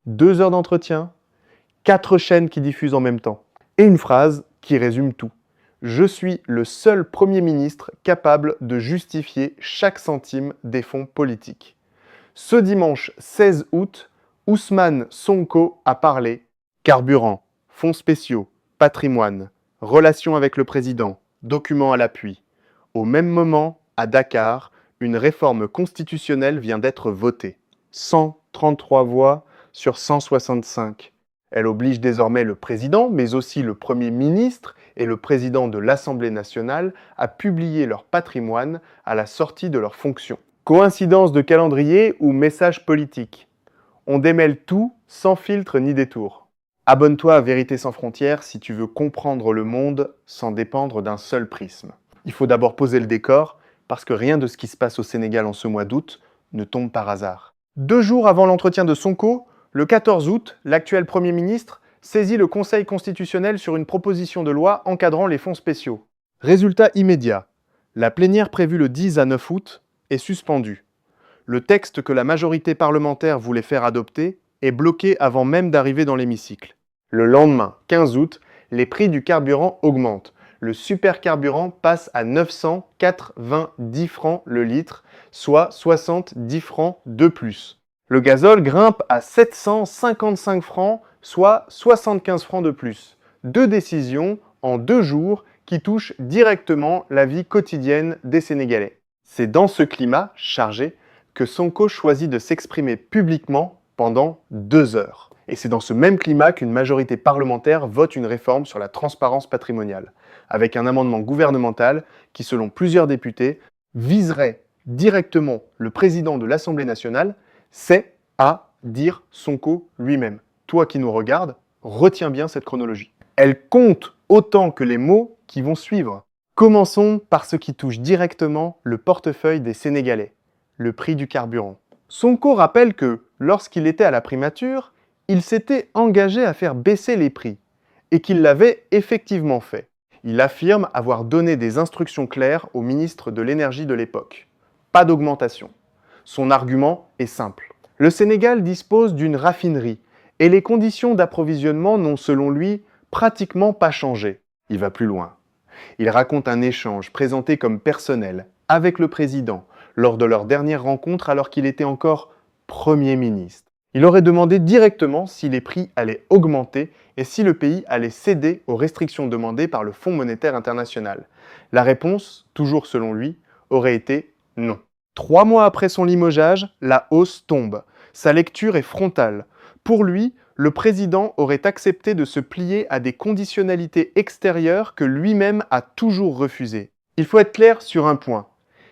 2 heures d'entretien, 4 chaînes qui diffusent en même temps. Et une phrase qui résume tout. Je suis le seul Premier ministre capable de justifier chaque centime des fonds politiques. Ce dimanche 16 août, Ousmane Sonko a parlé carburant, fonds spéciaux, patrimoine, relations avec le président, documents à l'appui. Au même moment, à Dakar, une réforme constitutionnelle vient d'être votée. 133 voix sur 165. Elle oblige désormais le président, mais aussi le Premier ministre et le président de l'Assemblée nationale à publier leur patrimoine à la sortie de leurs fonctions. Coïncidence de calendrier ou message politique? On démêle tout sans filtre ni détour. Abonne-toi à Vérité sans frontières si tu veux comprendre le monde sans dépendre d'un seul prisme. Il faut d'abord poser le décor, parce que rien de ce qui se passe au Sénégal en ce mois d'août ne tombe par hasard. 2 jours avant l'entretien de Sonko, le 14 août, l'actuel Premier ministre saisit le Conseil constitutionnel sur une proposition de loi encadrant les fonds spéciaux. Résultat immédiat, la plénière prévue le 10 à 9 août est suspendue. Le texte que la majorité parlementaire voulait faire adopter est bloqué avant même d'arriver dans l'hémicycle. Le lendemain, 15 août, les prix du carburant augmentent. Le supercarburant passe à 990 francs le litre, soit 70 francs de plus. Le gazole grimpe à 755 francs, soit 75 francs de plus. 2 décisions en 2 jours qui touchent directement la vie quotidienne des Sénégalais. C'est dans ce climat chargé que Sonko choisit de s'exprimer publiquement pendant 2 heures. Et c'est dans ce même climat qu'une majorité parlementaire vote une réforme sur la transparence patrimoniale, avec un amendement gouvernemental qui, selon plusieurs députés, viserait directement le président de l'Assemblée nationale, c'est-à-dire Sonko lui-même. Toi qui nous regardes, retiens bien cette chronologie. Elle compte autant que les mots qui vont suivre. Commençons par ce qui touche directement le portefeuille des Sénégalais, le prix du carburant. Sonko rappelle que, lorsqu'il était à la primature, il s'était engagé à faire baisser les prix, et qu'il l'avait effectivement fait. Il affirme avoir donné des instructions claires au ministre de l'Énergie de l'époque. Pas d'augmentation. Son argument est simple. Le Sénégal dispose d'une raffinerie, et les conditions d'approvisionnement n'ont selon lui pratiquement pas changé. Il va plus loin. Il raconte un échange présenté comme personnel avec le président lors de leur dernière rencontre alors qu'il était encore Premier ministre. Il aurait demandé directement si les prix allaient augmenter et si le pays allait céder aux restrictions demandées par le Fonds monétaire international. La réponse, toujours selon lui, aurait été non. 3 mois après son limogeage, la hausse tombe. Sa lecture est frontale. Pour lui, le président aurait accepté de se plier à des conditionnalités extérieures que lui-même a toujours refusées. Il faut être clair sur un point.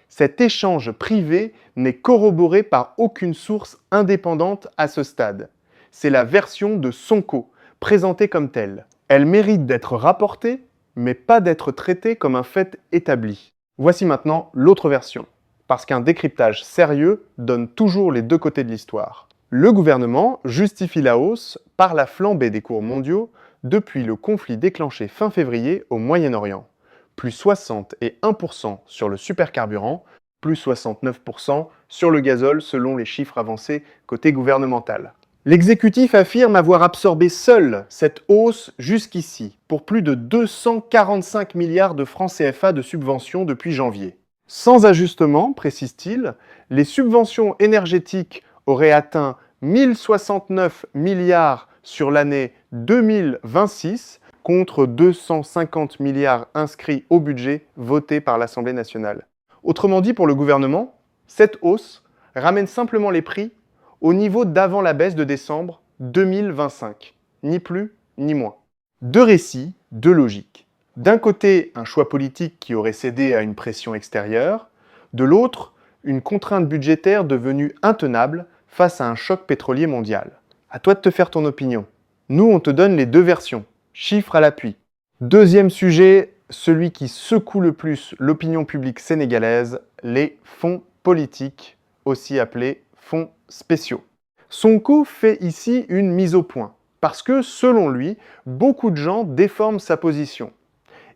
Cet échange privé n'est corroboré par aucune source indépendante à ce stade. C'est la version de Sonko, présentée comme telle. Elle mérite d'être rapportée, mais pas d'être traitée comme un fait établi. Voici maintenant l'autre version, parce qu'un décryptage sérieux donne toujours les 2 côtés de l'histoire. Le gouvernement justifie la hausse par la flambée des cours mondiaux depuis le conflit déclenché fin février au Moyen-Orient. Plus 61% sur le supercarburant, plus 69% sur le gazole selon les chiffres avancés côté gouvernemental. L'exécutif affirme avoir absorbé seul cette hausse jusqu'ici pour plus de 245 milliards de francs CFA de subventions depuis janvier. Sans ajustement, précise-t-il, les subventions énergétiques auraient atteint 1069 milliards sur l'année 2026, contre 250 milliards inscrits au budget voté par l'Assemblée nationale. Autrement dit, pour le gouvernement, cette hausse ramène simplement les prix au niveau d'avant la baisse de décembre 2025. Ni plus, ni moins. 2 récits, 2 logiques. D'un côté, un choix politique qui aurait cédé à une pression extérieure. De l'autre, une contrainte budgétaire devenue intenable face à un choc pétrolier mondial. À toi de te faire ton opinion. Nous, on te donne les 2 versions. Chiffres à l'appui. Deuxième sujet, celui qui secoue le plus l'opinion publique sénégalaise, les fonds politiques, aussi appelés fonds spéciaux. Sonko fait ici une mise au point, parce que, selon lui, beaucoup de gens déforment sa position.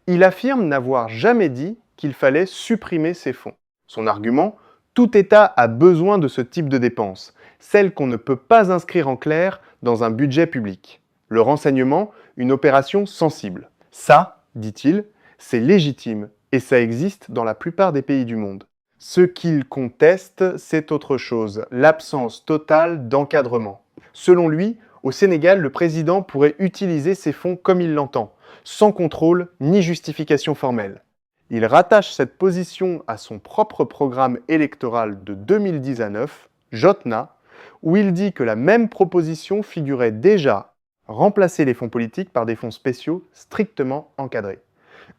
Il affirme n'avoir jamais dit qu'il fallait supprimer ces fonds. Son argument, tout État a besoin de ce type de dépenses, celles qu'on ne peut pas inscrire en clair dans un budget public. Le renseignement, une opération sensible. Ça, dit-il, c'est légitime et ça existe dans la plupart des pays du monde. Ce qu'il conteste, c'est autre chose, l'absence totale d'encadrement. Selon lui, au Sénégal, le président pourrait utiliser ces fonds comme il l'entend, sans contrôle ni justification formelle. Il rattache cette position à son propre programme électoral de 2019, Jotna, où il dit que la même proposition figurait déjà remplacer les fonds politiques par des fonds spéciaux strictement encadrés.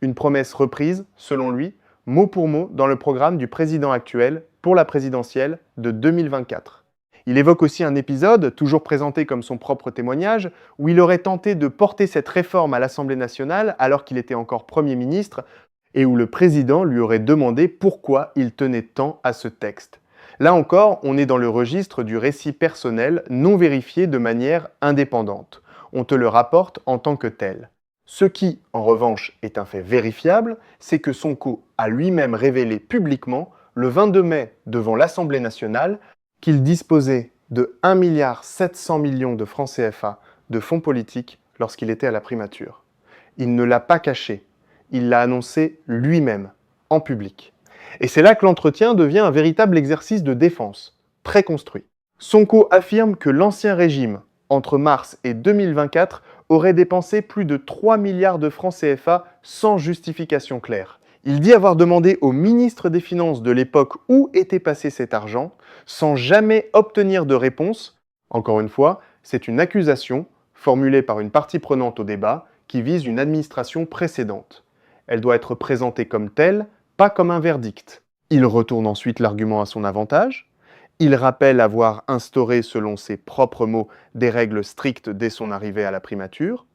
Une promesse reprise, selon lui, mot pour mot dans le programme du président actuel pour la présidentielle de 2024. Il évoque aussi un épisode, toujours présenté comme son propre témoignage, où il aurait tenté de porter cette réforme à l'Assemblée nationale alors qu'il était encore Premier ministre et où le président lui aurait demandé pourquoi il tenait tant à ce texte. Là encore, on est dans le registre du récit personnel non vérifié de manière indépendante. On te le rapporte en tant que tel. Ce qui, en revanche, est un fait vérifiable, c'est que Sonko a lui-même révélé publiquement, le 22 mai devant l'Assemblée nationale, qu'il disposait de 1,7 milliard de francs CFA de fonds politiques lorsqu'il était à la primature. Il ne l'a pas caché, il l'a annoncé lui-même, en public. Et c'est là que l'entretien devient un véritable exercice de défense, très construit. Sonko affirme que l'ancien régime, entre mars et 2024, aurait dépensé plus de 3 milliards de francs CFA sans justification claire. Il dit avoir demandé au ministre des Finances de l'époque où était passé cet argent, sans jamais obtenir de réponse. Encore une fois, c'est une accusation, formulée par une partie prenante au débat, qui vise une administration précédente. Elle doit être présentée comme telle, pas comme un verdict. Il retourne ensuite l'argument à son avantage. Il rappelle avoir instauré, selon ses propres mots, des règles strictes dès son arrivée à la primature.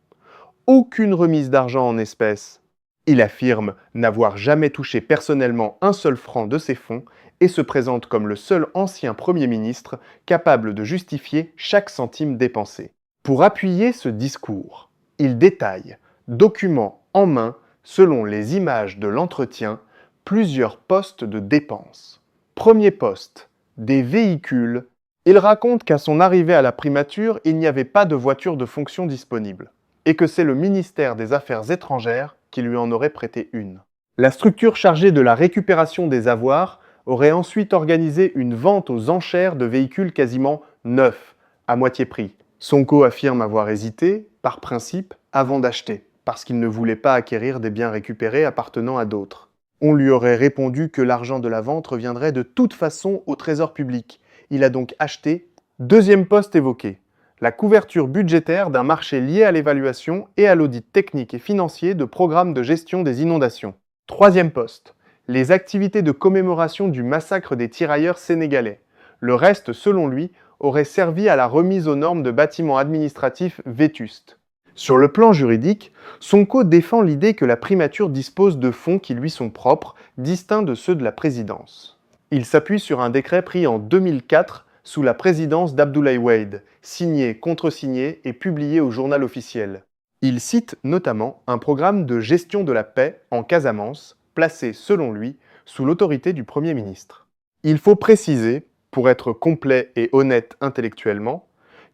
Aucune remise d'argent en espèces. Il affirme n'avoir jamais touché personnellement un seul franc de ces fonds et se présente comme le seul ancien Premier ministre capable de justifier chaque centime dépensé. Pour appuyer ce discours, il détaille, document en main, selon les images de l'entretien, plusieurs postes de dépenses. Premier poste, des véhicules. Il raconte qu'à son arrivée à la primature, il n'y avait pas de voiture de fonction disponible, et que c'est le ministère des Affaires étrangères qui lui en aurait prêté une. La structure chargée de la récupération des avoirs aurait ensuite organisé une vente aux enchères de véhicules quasiment neufs, à moitié prix. Sonko affirme avoir hésité, par principe, avant d'acheter, parce qu'il ne voulait pas acquérir des biens récupérés appartenant à d'autres. On lui aurait répondu que l'argent de la vente reviendrait de toute façon au trésor public. Il a donc acheté. Deuxième poste évoqué, la couverture budgétaire d'un marché lié à l'évaluation et à l'audit technique et financier de programmes de gestion des inondations. Troisième poste, les activités de commémoration du massacre des tirailleurs sénégalais. Le reste, selon lui, aurait servi à la remise aux normes de bâtiments administratifs vétustes. Sur le plan juridique, Sonko défend l'idée que la primature dispose de fonds qui lui sont propres, distincts de ceux de la présidence. Il s'appuie sur un décret pris en 2004 sous la présidence d'Abdoulaye Wade, signé, contresigné et publié au journal officiel. Il cite notamment un programme de gestion de la paix en Casamance, placé, selon lui, sous l'autorité du Premier ministre. Il faut préciser, pour être complet et honnête intellectuellement,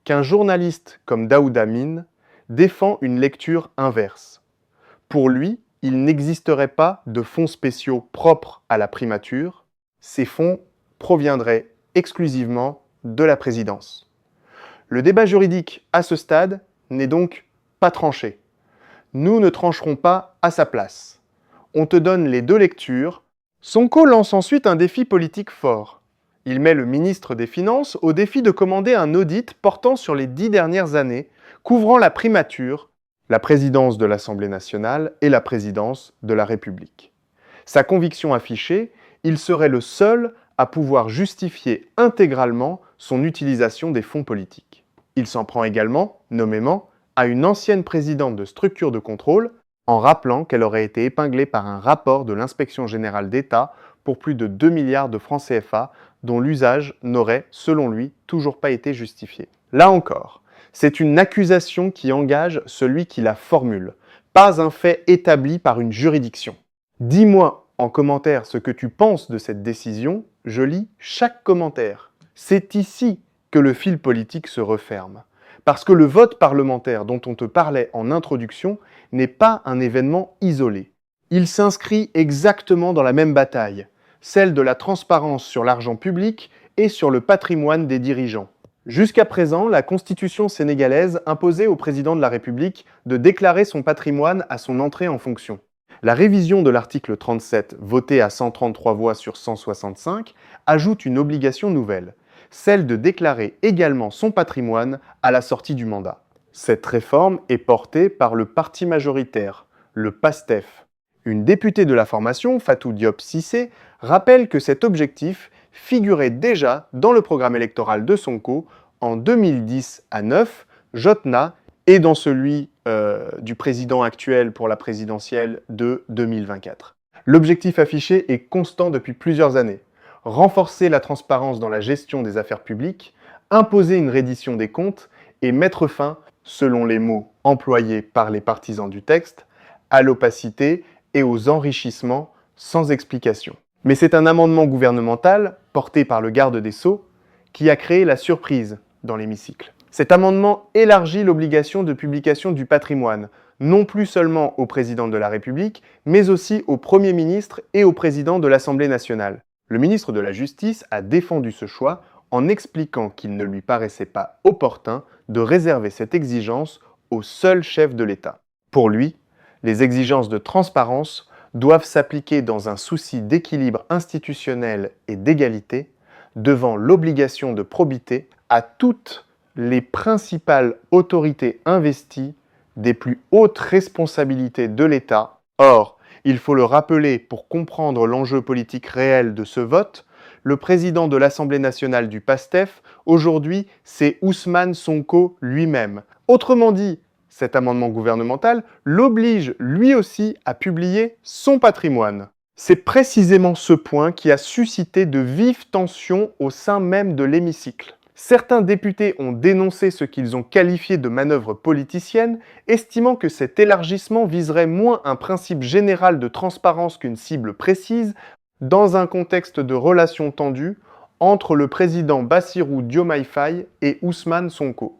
qu'un journaliste comme Daoud Amin défend une lecture inverse. Pour lui, il n'existerait pas de fonds spéciaux propres à la primature. Ces fonds proviendraient exclusivement de la présidence. Le débat juridique à ce stade n'est donc pas tranché. Nous ne trancherons pas à sa place. On te donne les deux lectures. Sonko lance ensuite un défi politique fort. Il met le ministre des Finances au défi de commander un audit portant sur les 10 dernières années, couvrant la primature, la présidence de l'Assemblée nationale et la présidence de la République. Sa conviction affichée, il serait le seul à pouvoir justifier intégralement son utilisation des fonds politiques. Il s'en prend également, nommément, à une ancienne présidente de structure de contrôle, en rappelant qu'elle aurait été épinglée par un rapport de l'Inspection générale d'État pour plus de 2 milliards de francs CFA, dont l'usage n'aurait, selon lui, toujours pas été justifié. Là encore, c'est une accusation qui engage celui qui la formule, pas un fait établi par une juridiction. Dis-moi en commentaire ce que tu penses de cette décision, je lis chaque commentaire. C'est ici que le fil politique se referme. Parce que le vote parlementaire dont on te parlait en introduction n'est pas un événement isolé. Il s'inscrit exactement dans la même bataille, celle de la transparence sur l'argent public et sur le patrimoine des dirigeants. Jusqu'à présent, la constitution sénégalaise imposait au président de la République de déclarer son patrimoine à son entrée en fonction. La révision de l'article 37, votée à 133 voix sur 165, ajoute une obligation nouvelle, celle de déclarer également son patrimoine à la sortie du mandat. Cette réforme est portée par le parti majoritaire, le PASTEF. Une députée de la formation, Fatou Diop Cissé, rappelle que cet objectif figurait déjà dans le programme électoral de Sonko en 2010 à 9, Jotna, et dans celui du président actuel pour la présidentielle de 2024. L'objectif affiché est constant depuis plusieurs années. Renforcer la transparence dans la gestion des affaires publiques, imposer une reddition des comptes et mettre fin, selon les mots employés par les partisans du texte, à l'opacité et aux enrichissements sans explication. Mais c'est un amendement gouvernemental, porté par le garde des Sceaux, qui a créé la surprise dans l'hémicycle. Cet amendement élargit l'obligation de publication du patrimoine, non plus seulement au président de la République, mais aussi au Premier ministre et au président de l'Assemblée nationale. Le ministre de la Justice a défendu ce choix en expliquant qu'il ne lui paraissait pas opportun de réserver cette exigence au seul chef de l'État. Pour lui, les exigences de transparence doivent s'appliquer dans un souci d'équilibre institutionnel et d'égalité, devant l'obligation de probité à toutes les principales autorités investies des plus hautes responsabilités de l'État. Or, il faut le rappeler pour comprendre l'enjeu politique réel de ce vote, le président de l'Assemblée nationale du PASTEF, aujourd'hui, c'est Ousmane Sonko lui-même. Autrement dit, cet amendement gouvernemental l'oblige lui aussi à publier son patrimoine. C'est précisément ce point qui a suscité de vives tensions au sein même de l'hémicycle. Certains députés ont dénoncé ce qu'ils ont qualifié de manœuvre politicienne, estimant que cet élargissement viserait moins un principe général de transparence qu'une cible précise, dans un contexte de relations tendues entre le président Bassirou Diomaye Faye et Ousmane Sonko.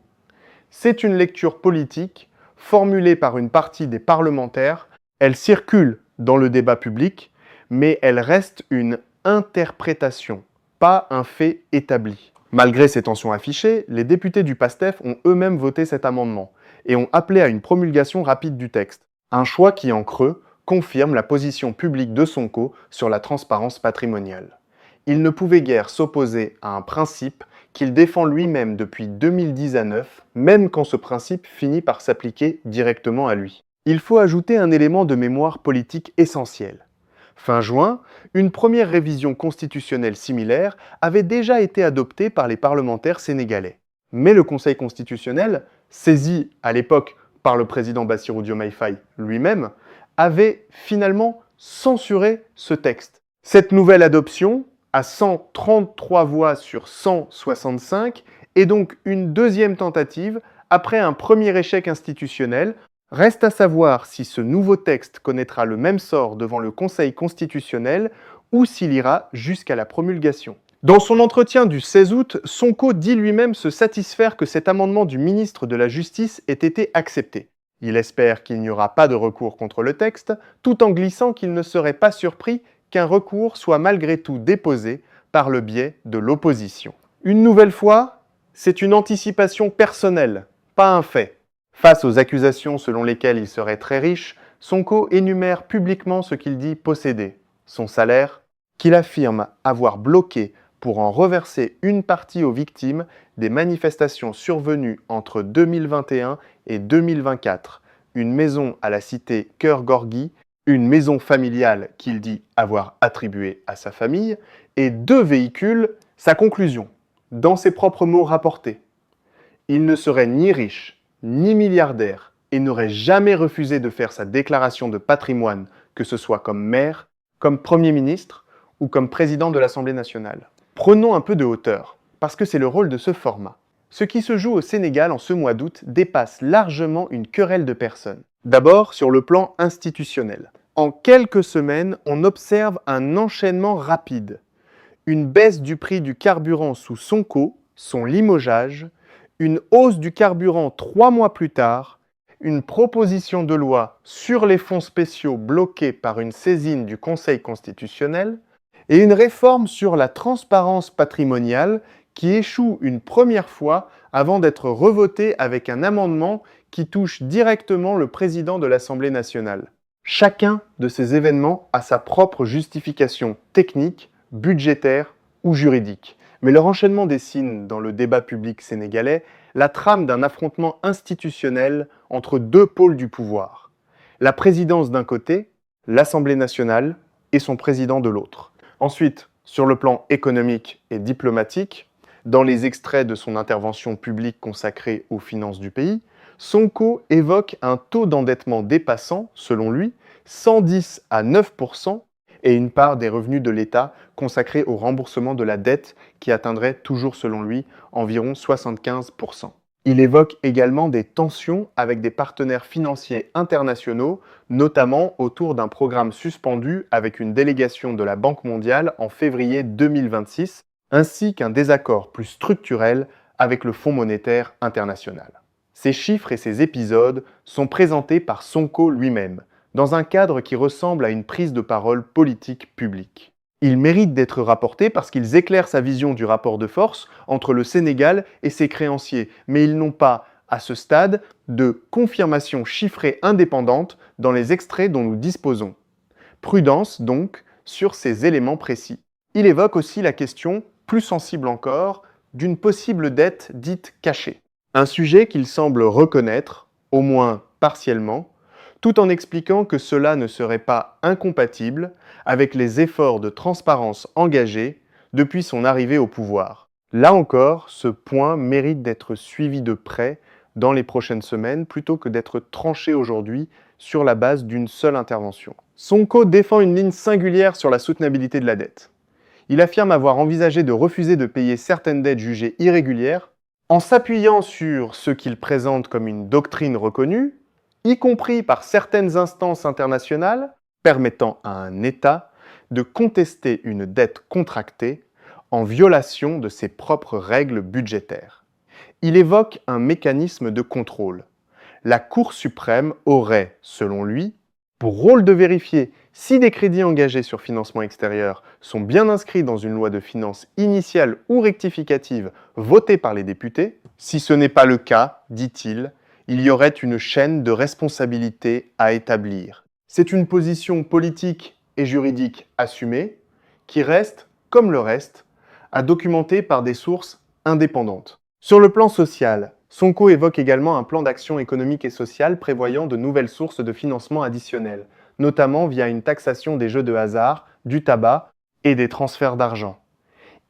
C'est une lecture politique formulée par une partie des parlementaires. Elle circule dans le débat public, mais elle reste une interprétation, pas un fait établi. Malgré ces tensions affichées, les députés du PASTEF ont eux-mêmes voté cet amendement et ont appelé à une promulgation rapide du texte. Un choix qui, en creux, confirme la position publique de Sonko sur la transparence patrimoniale. Il ne pouvait guère s'opposer à un principe qu'il défend lui-même depuis 2010 à 9, même quand ce principe finit par s'appliquer directement à lui. Il faut ajouter un élément de mémoire politique essentiel. Fin juin, une première révision constitutionnelle similaire avait déjà été adoptée par les parlementaires sénégalais. Mais le Conseil constitutionnel, saisi à l'époque par le président Bassirou Diomaye Faye lui-même, avait finalement censuré ce texte. Cette nouvelle adoption, à 133 voix sur 165, est donc une deuxième tentative après un premier échec institutionnel. Reste à savoir si ce nouveau texte connaîtra le même sort devant le Conseil constitutionnel ou s'il ira jusqu'à la promulgation. Dans son entretien du 16 août, Sonko dit lui-même se satisfaire que cet amendement du ministre de la Justice ait été accepté. Il espère qu'il n'y aura pas de recours contre le texte, tout en glissant qu'il ne serait pas surpris qu'un recours soit malgré tout déposé par le biais de l'opposition. Une nouvelle fois, c'est une anticipation personnelle, pas un fait. Face aux accusations selon lesquelles il serait très riche, Sonko énumère publiquement ce qu'il dit posséder, son salaire, qu'il affirme avoir bloqué pour en reverser une partie aux victimes des manifestations survenues entre 2021 et 2024, une maison à la cité Cœur Gorgui, une maison familiale qu'il dit avoir attribuée à sa famille, et 2 véhicules, sa conclusion, dans ses propres mots rapportés. Il ne serait ni riche, ni milliardaire, et n'aurait jamais refusé de faire sa déclaration de patrimoine, que ce soit comme maire, comme Premier ministre ou comme président de l'Assemblée nationale. Prenons un peu de hauteur, parce que c'est le rôle de ce format. Ce qui se joue au Sénégal en ce mois d'août dépasse largement une querelle de personnes. D'abord, sur le plan institutionnel. En quelques semaines, on observe un enchaînement rapide. Une baisse du prix du carburant sous Sonko, son limogeage, une hausse du carburant 3 mois plus tard, une proposition de loi sur les fonds spéciaux bloquée par une saisine du Conseil constitutionnel et une réforme sur la transparence patrimoniale qui échoue une première fois avant d'être revotée avec un amendement qui touche directement le président de l'Assemblée nationale. Chacun de ces événements a sa propre justification technique, budgétaire ou juridique. Mais leur enchaînement dessine, dans le débat public sénégalais, la trame d'un affrontement institutionnel entre deux pôles du pouvoir. La présidence d'un côté, l'Assemblée nationale et son président de l'autre. Ensuite, sur le plan économique et diplomatique, dans les extraits de son intervention publique consacrée aux finances du pays, Sonko évoque un taux d'endettement dépassant, selon lui, 110 à 9% et une part des revenus de l'État consacrée au remboursement de la dette qui atteindrait toujours, selon lui, environ 75%. Il évoque également des tensions avec des partenaires financiers internationaux, notamment autour d'un programme suspendu avec une délégation de la Banque mondiale en février 2026, ainsi qu'un désaccord plus structurel avec le Fonds monétaire international. Ces chiffres et ces épisodes sont présentés par Sonko lui-même, dans un cadre qui ressemble à une prise de parole politique publique. Ils méritent d'être rapportés parce qu'ils éclairent sa vision du rapport de force entre le Sénégal et ses créanciers, mais ils n'ont pas, à ce stade, de confirmation chiffrée indépendante dans les extraits dont nous disposons. Prudence, donc, sur ces éléments précis. Il évoque aussi la question, plus sensible encore, d'une possible dette dite cachée. Un sujet qu'il semble reconnaître, au moins partiellement, tout en expliquant que cela ne serait pas incompatible avec les efforts de transparence engagés depuis son arrivée au pouvoir. Là encore, ce point mérite d'être suivi de près dans les prochaines semaines plutôt que d'être tranché aujourd'hui sur la base d'une seule intervention. Sonko défend une ligne singulière sur la soutenabilité de la dette. Il affirme avoir envisagé de refuser de payer certaines dettes jugées irrégulières en s'appuyant sur ce qu'il présente comme une doctrine reconnue, y compris par certaines instances internationales, permettant à un État de contester une dette contractée en violation de ses propres règles budgétaires. Il évoque un mécanisme de contrôle. La Cour suprême aurait, selon lui, pour rôle de vérifier si des crédits engagés sur financement extérieur sont bien inscrits dans une loi de finances initiale ou rectificative votée par les députés. Si ce n'est pas le cas, dit-il, il y aurait une chaîne de responsabilité à établir. C'est une position politique et juridique assumée qui reste, comme le reste, à documenter par des sources indépendantes. Sur le plan social, Sonko évoque également un plan d'action économique et sociale prévoyant de nouvelles sources de financement additionnelles, notamment via une taxation des jeux de hasard, du tabac et des transferts d'argent.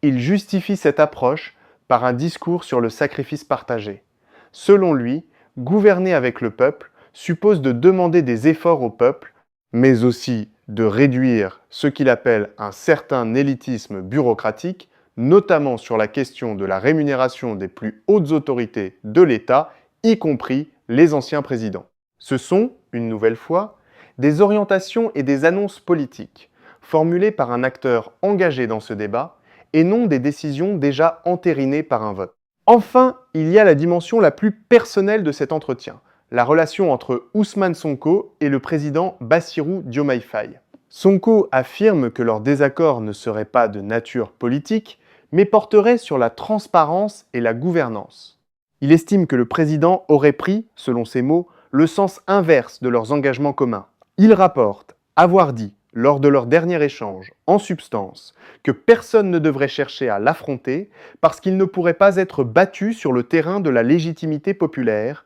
Il justifie cette approche par un discours sur le sacrifice partagé. Selon lui, gouverner avec le peuple suppose de demander des efforts au peuple, mais aussi de réduire ce qu'il appelle un certain élitisme bureaucratique, notamment sur la question de la rémunération des plus hautes autorités de l'État, y compris les anciens présidents. Ce sont, une nouvelle fois, des orientations et des annonces politiques, formulées par un acteur engagé dans ce débat, et non des décisions déjà entérinées par un vote. Enfin, il y a la dimension la plus personnelle de cet entretien, la relation entre Ousmane Sonko et le président Bassirou Diomaye Faye. Sonko affirme que leur désaccord ne serait pas de nature politique, mais porterait sur la transparence et la gouvernance. Il estime que le président aurait pris, selon ses mots, le sens inverse de leurs engagements communs. Il rapporte avoir dit, lors de leur dernier échange, en substance, que personne ne devrait chercher à l'affronter parce qu'il ne pourrait pas être battu sur le terrain de la légitimité populaire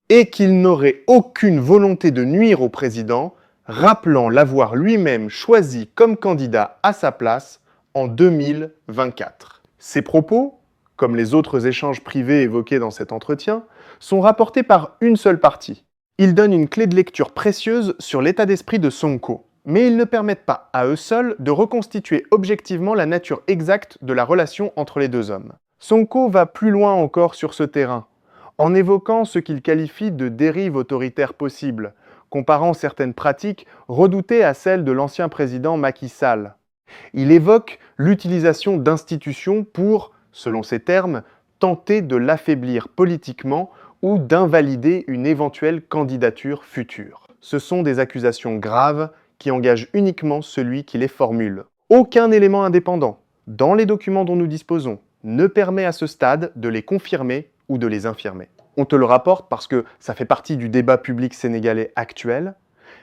et qu'il n'aurait aucune volonté de nuire au président, rappelant l'avoir lui-même choisi comme candidat à sa place en 2024. Ces propos, comme les autres échanges privés évoqués dans cet entretien, sont rapportés par une seule partie. Ils donnent une clé de lecture précieuse sur l'état d'esprit de Sonko, mais ils ne permettent pas, à eux seuls, de reconstituer objectivement la nature exacte de la relation entre les deux hommes. Sonko va plus loin encore sur ce terrain, en évoquant ce qu'il qualifie de dérive autoritaire possible, comparant certaines pratiques redoutées à celles de l'ancien président Macky Sall. Il évoque l'utilisation d'institutions pour, selon ses termes, tenter de l'affaiblir politiquement ou d'invalider une éventuelle candidature future. Ce sont des accusations graves qui engagent uniquement celui qui les formule. Aucun élément indépendant, dans les documents dont nous disposons, ne permet à ce stade de les confirmer ou de les infirmer. On te le rapporte parce que ça fait partie du débat public sénégalais actuel,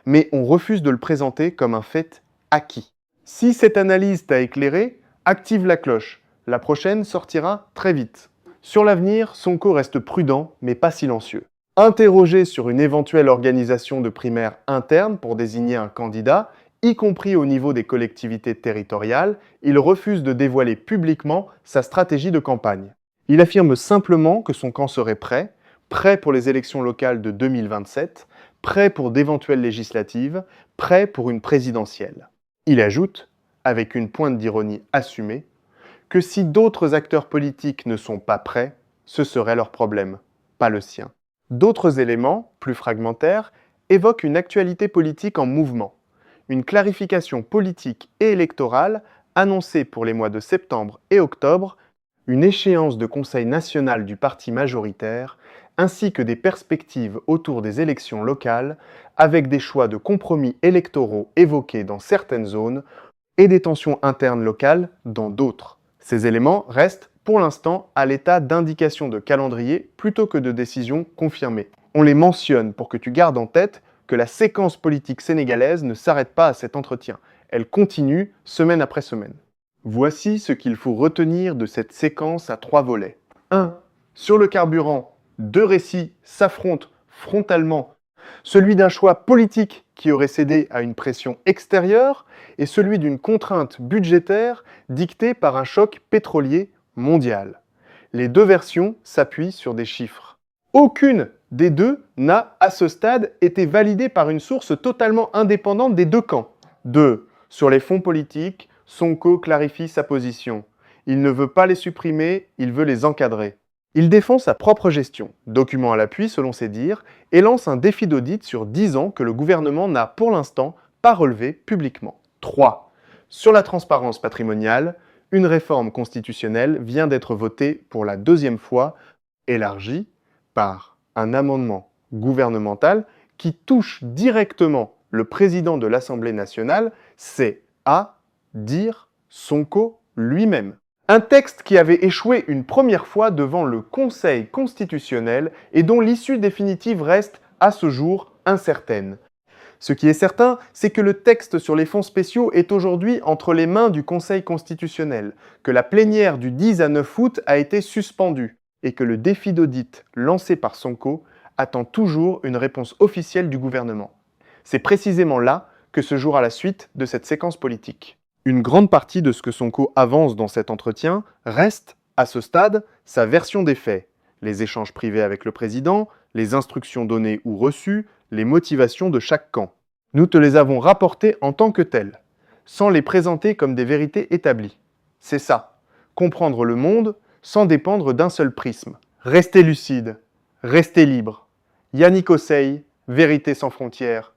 mais on refuse de le présenter comme un fait acquis. Si cette analyse t'a éclairé, active la cloche. La prochaine sortira très vite. Sur l'avenir, Sonko reste prudent, mais pas silencieux. Interrogé sur une éventuelle organisation de primaires interne pour désigner un candidat, y compris au niveau des collectivités territoriales, il refuse de dévoiler publiquement sa stratégie de campagne. Il affirme simplement que son camp serait prêt pour les élections locales de 2027, prêt pour d'éventuelles législatives, prêt pour une présidentielle. Il ajoute, avec une pointe d'ironie assumée, que si d'autres acteurs politiques ne sont pas prêts, ce serait leur problème, pas le sien. D'autres éléments, plus fragmentaires, évoquent une actualité politique en mouvement, une clarification politique et électorale annoncée pour les mois de septembre et octobre, une échéance de Conseil national du parti majoritaire, ainsi que des perspectives autour des élections locales, avec des choix de compromis électoraux évoqués dans certaines zones et des tensions internes locales dans d'autres. Ces éléments restent, pour l'instant, à l'état d'indication de calendrier plutôt que de décision confirmée. On les mentionne pour que tu gardes en tête que la séquence politique sénégalaise ne s'arrête pas à cet entretien. Elle continue semaine après semaine. Voici ce qu'il faut retenir de cette séquence à 3 volets. 1. Sur le carburant, 2 récits s'affrontent frontalement. Celui d'un choix politique qui aurait cédé à une pression extérieure et celui d'une contrainte budgétaire dictée par un choc pétrolier mondial. Les deux versions s'appuient sur des chiffres. Aucune des deux n'a, à ce stade, été validée par une source totalement indépendante des deux camps. 2. Sur les fonds politiques, Sonko clarifie sa position. Il ne veut pas les supprimer, il veut les encadrer. Il défend sa propre gestion, document à l'appui selon ses dires, et lance un défi d'audit sur 10 ans que le gouvernement n'a pour l'instant pas relevé publiquement. 3. Sur la transparence patrimoniale, une réforme constitutionnelle vient d'être votée pour la 2e fois, élargie par un amendement gouvernemental qui touche directement le président de l'Assemblée nationale, c'est à dire Sonko lui-même. Un texte qui avait échoué une première fois devant le Conseil constitutionnel et dont l'issue définitive reste, à ce jour, incertaine. Ce qui est certain, c'est que le texte sur les fonds spéciaux est aujourd'hui entre les mains du Conseil constitutionnel, que la plénière du 10 à 9 août a été suspendue, et que le défi d'audit lancé par Sonko attend toujours une réponse officielle du gouvernement. C'est précisément là que se jouera la suite de cette séquence politique. Une grande partie de ce que Sonko avance dans cet entretien reste, à ce stade, sa version des faits. Les échanges privés avec le président, les instructions données ou reçues, les motivations de chaque camp. Nous te les avons rapportées en tant que telles, sans les présenter comme des vérités établies. C'est ça, comprendre le monde sans dépendre d'un seul prisme. Restez lucide, restez libre. Yannick Ossey, Vérité sans frontières,